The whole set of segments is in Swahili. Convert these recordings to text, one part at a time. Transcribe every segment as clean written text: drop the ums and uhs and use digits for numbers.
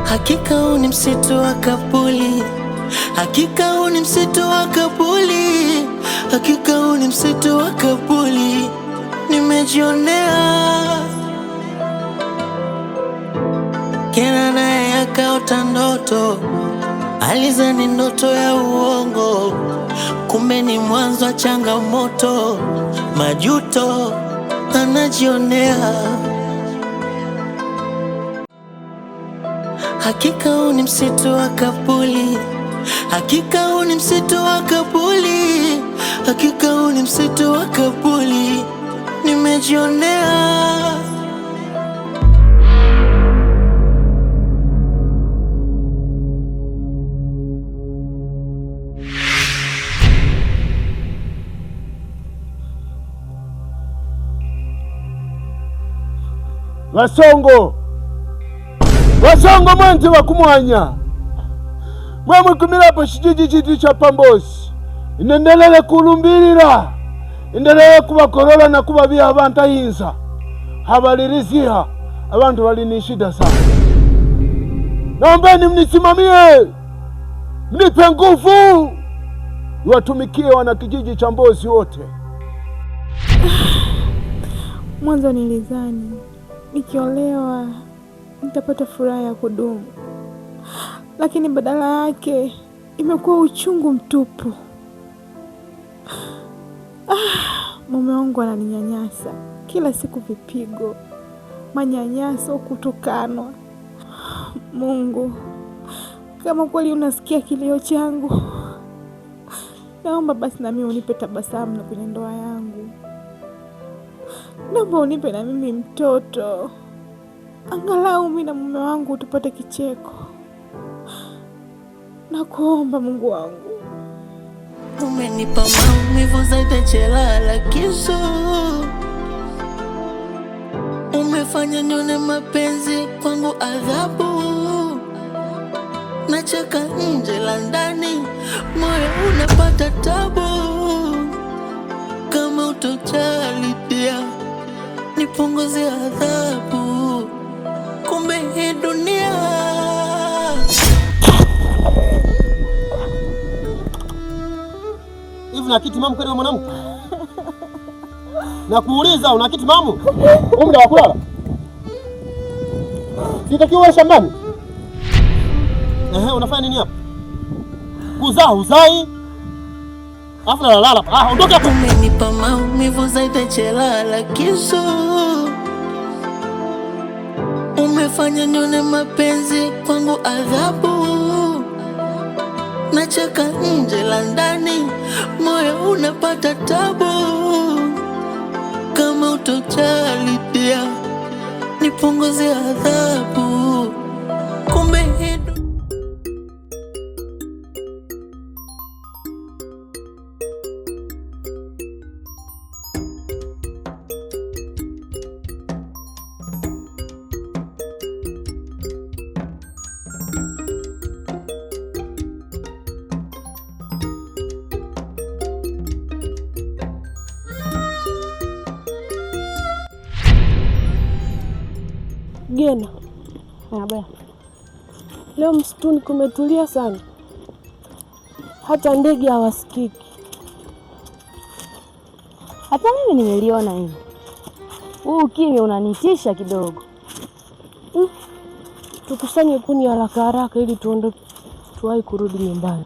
Hakika huu ni msitu wa Kabuli, hakika huu ni msitu wa Kabuli, hakika huu ni msitu wa Kabuli. Nimejionea kila naye akaota ndoto, alizani ndoto ya uongo, kumbe ni mwanzo wa changamoto, majuto anajionea. Hakika huu ni msitu wa Kabuli, hakika huu ni msitu wa Kabuli, hakika huu ni msitu wa Kabuli. Nimejionea. Wasongo mwenzi wa kumwanya mwamwikumilapo shijiji chitu cha Pambosi inendelele kulumbilila, endelele kubakolola na kubabia abantu ayinza habalilizia. Abantu bali ni shida sana, naombeni mnisimamie, mnipe nguvu, niwatumikie wana kijiji cha Mbozi wote. Mwanzo nilizani nikiolewa nitapata furaha ya kudumu, lakini badala yake imekuwa uchungu mtupu. Mume wangu ananinyanyasa kila siku, vipigo, manyanyaso, kutukanwa. Mungu, kama kweli unasikia kilio changu, naomba basi na mimi unipe tabasamu na kwenye ndoa yangu. Naomba unipe na mimi mtoto, angalau mimi na mume wangu tupate kicheko. Nakuomba Mungu wangu. Umenipa maumivu zaidi jela la kisu, umefanya nione mapenzi kwangu adhabu. Nacheka nje la ndani, moyo unapata tabu. Kama utojali pia nipunguze adhabu, kumbe hii dunia. Hivi una kiti mamu kweli mwanangu? Nakuuliza, una kiti mamu? Muda wa kulala. Sitakiwa shambani. Unafanya nini hapa? Kuzaa uzai? Afu nalala. Ondoka hapo. Umenipa maumivu zaidi jela la kisu, umefanya nione mapenzi kwangu adhabu. Nacheka nje la ndani, moyo unapata tabu. Kama utojali pia nipunguze adhabu, kumbe hidu. Gena, leo msituni kumetulia sana, hata ndege hawasikiki. Hata mimi nimeliona hili. Huu ukimya unanitisha kidogo. Tukusanye kuni haraka haraka ili tuondoke, tuwahi kurudi nyumbani.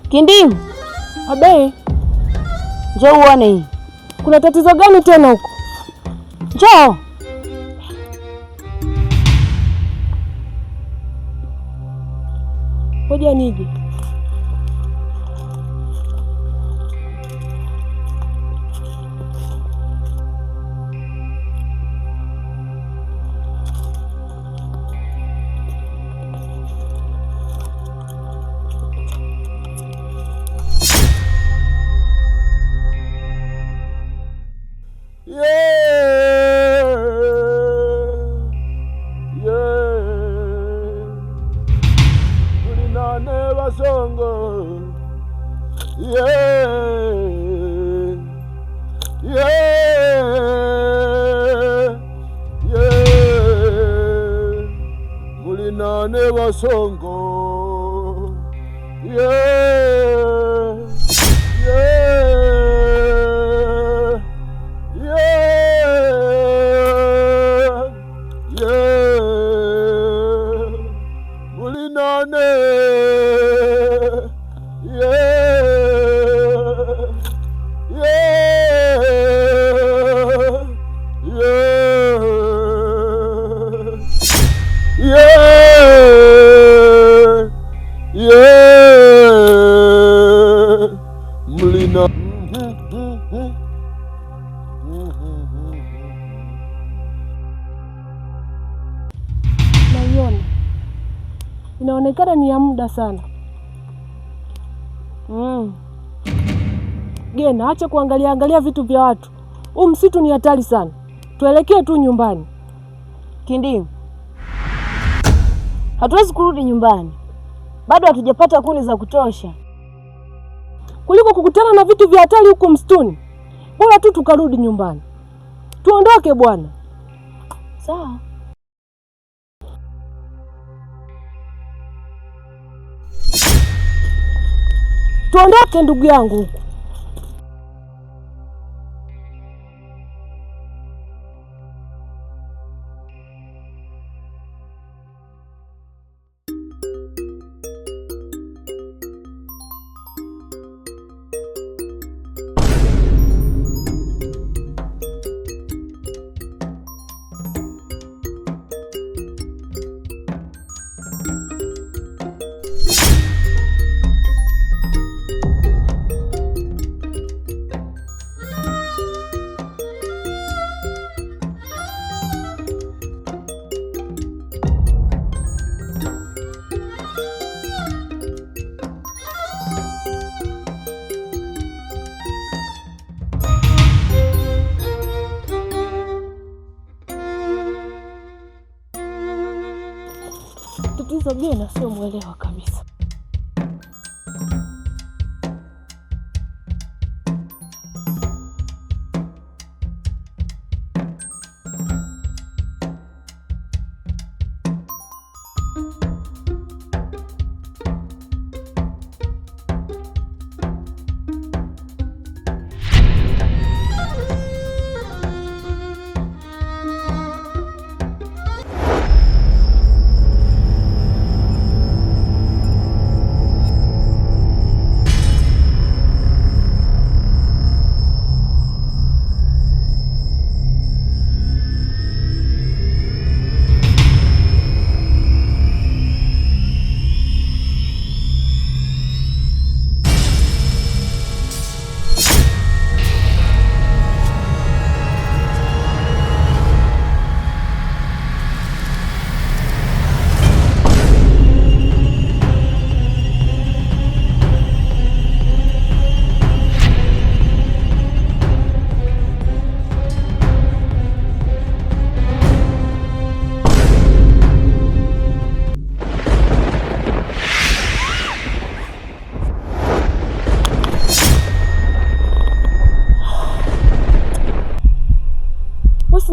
Kindimu, abe, njoo uone hii. Kuna tatizo gani tena huko? Njoo. Ngoja nije. Mulinane basongo. Yeah. Yeah. Yeah. Yeah. Mulinane. Mlina naiona inaonekana ni ya muda sana. Gena, acha kuangalia vitu vya watu. Huu msitu ni hatari sana. Tuelekee tu nyumbani. Kindimu, hatuwezi kurudi nyumbani, bado hatujapata kuni za kutosha. Kuliko kukutana na vitu vya hatari huko msituni, bora tu tukarudi nyumbani. Tuondoke bwana. Sawa. Tuondoke ndugu yangu huko. Tatizo Gena sio mwelewa kabisa.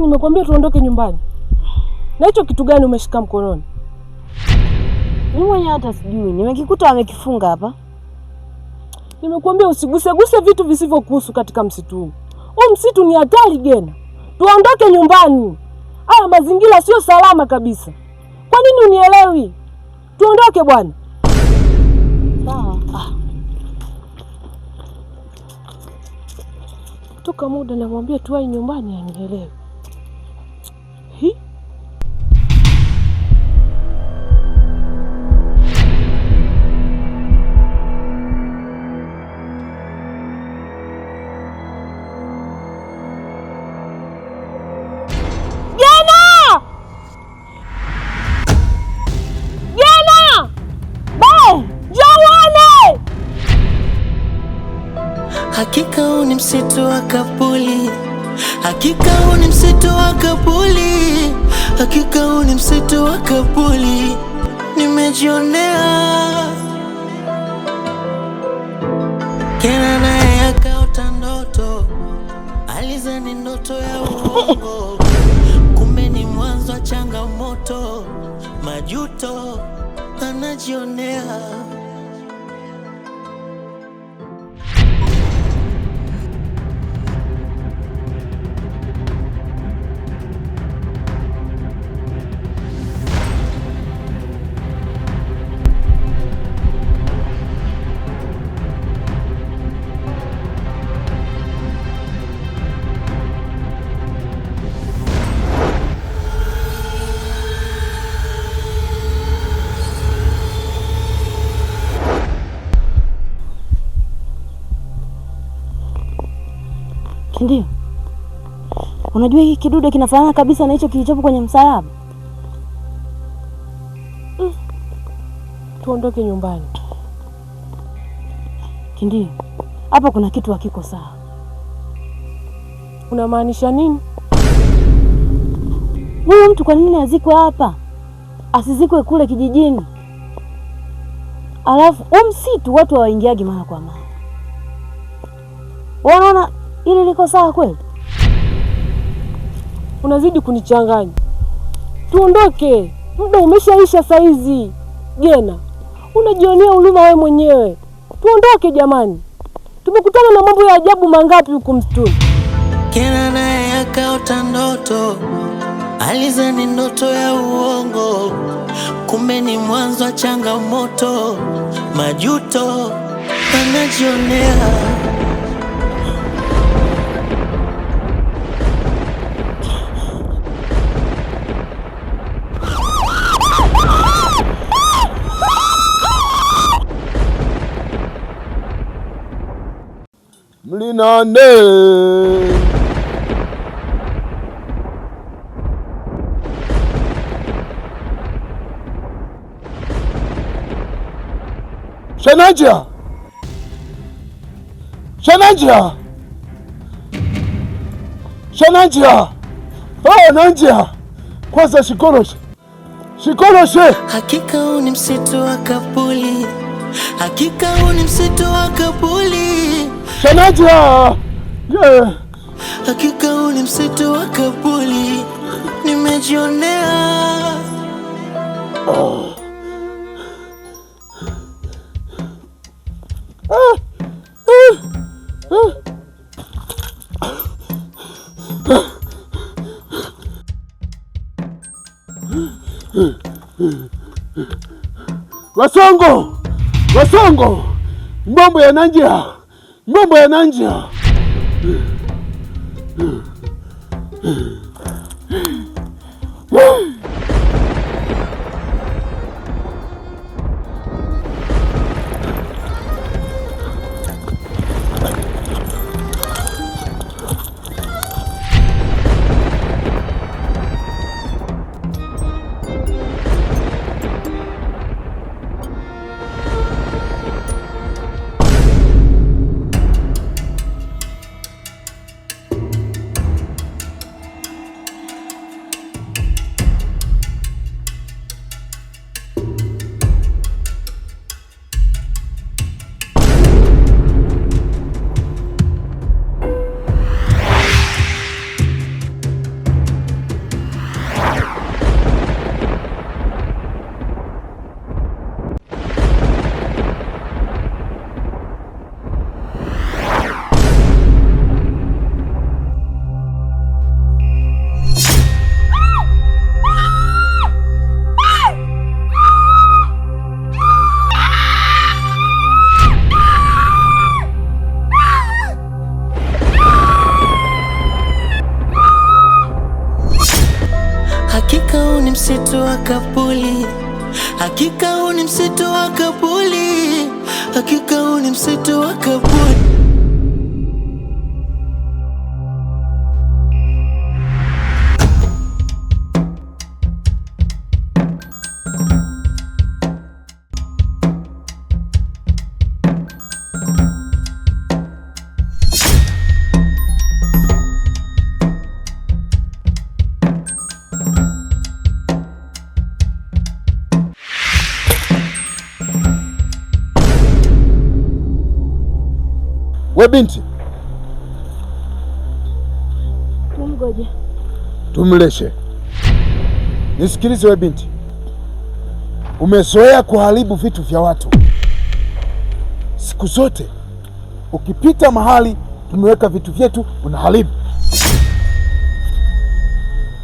Nimekuambia tuondoke nyumbani. Na hicho kitu gani umeshika mkononi? Mimi mwenyewe hata sijui. Nimekikuta wamekifunga hapa. Nimekuambia usiguse vitu visivyokuhusu katika msitu huu. Huu msitu ni hatari Gena. Tuondoke nyumbani. Haya mazingira sio salama kabisa. Kwa nini unielewi? Tuondoke bwana. Sawa. Toka muda namwambia tuwai nyumbani anielewe. Hakika huu ni msitu wa Kapuli. Hakika huu ni msitu wa Kapuli. Hakika huu ni msitu wa Kapuli. Nimejionea. Gena naye akaota ndoto. Alizani ndoto ya uongo. Kumbe ni mwanzo wa changamoto. Majuto najionea. Ndio. Unajua hiki kidude kinafanana kabisa na hicho kilichopo kwenye msalaba. Tuondoke nyumbani. Ndio. Hapa kuna kitu hakiko sawa. Unamaanisha nini? Huyu mtu kwa nini azikwe hapa? Asizikwe kule kijijini. Alafu msitu watu hawaingiagi mara kwa mara. Unaona ili liko sawa kweli? Unazidi kunichanganya. Tuondoke. Muda umeshaisha saizi. Gena, unajionea huruma wewe mwenyewe. Tuondoke jamani. Tumekutana na mambo ya ajabu mangapi huko msituni. Gena naye akaota ndoto, alizani ndoto ya uongo, kumbe ni mwanzo wa changamoto, majuto anajionea. Mlinane Shanajia, Shanajia, Shanajia, Nanjia, kwanza shikoroshe, shikoroshe. Hakika huu ni msitu wa Kabuli, hakika huu ni msitu wa Kabuli. Shanajia, yeah. Hakika huu ni msitu wa Kabuli, nimejionea. Wasongo, Wasongo, mambo ya Nanjia, mambo ya Nanjia. Hakika huu ni msitu wa Kabuli, hakika huu ni msitu wa Kabuli, hakika huu ni msitu wa Kabuli. We binti, tumgoje, tumleshe. Nisikilize we binti, Umezoea kuharibu vitu vya watu. Siku zote ukipita mahali tumeweka vitu vyetu unaharibu.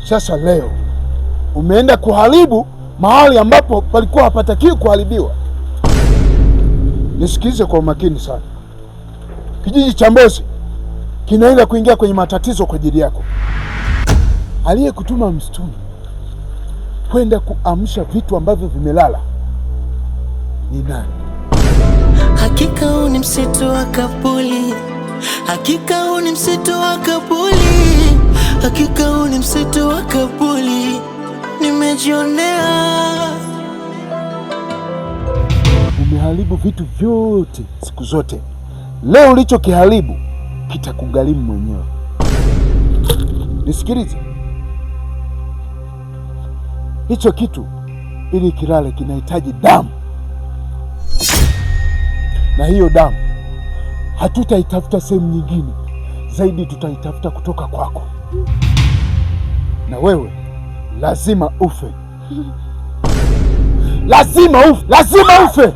Sasa leo umeenda kuharibu mahali ambapo palikuwa hapatakiwi kuharibiwa. Nisikilize kwa umakini sana. Kijiji cha Mbozi kinaenda kuingia kwenye matatizo kwa ajili yako. Aliyekutuma msituni kwenda kuamsha vitu ambavyo vimelala ni nani? Hakika huu ni msitu wa Kapuli, hakika huu ni msitu wa Kapuli, hakika huu ni msitu wa Kapuli, nimejionea. Umeharibu vitu vyote siku zote. Leo ulichokiharibu kitakugharimu mwenyewe. Nisikilize, hicho kitu ili kilale kinahitaji damu, na hiyo damu hatutaitafuta sehemu nyingine zaidi, tutaitafuta kutoka kwako, na wewe lazima ufe. Lazima ufe, lazima ufe.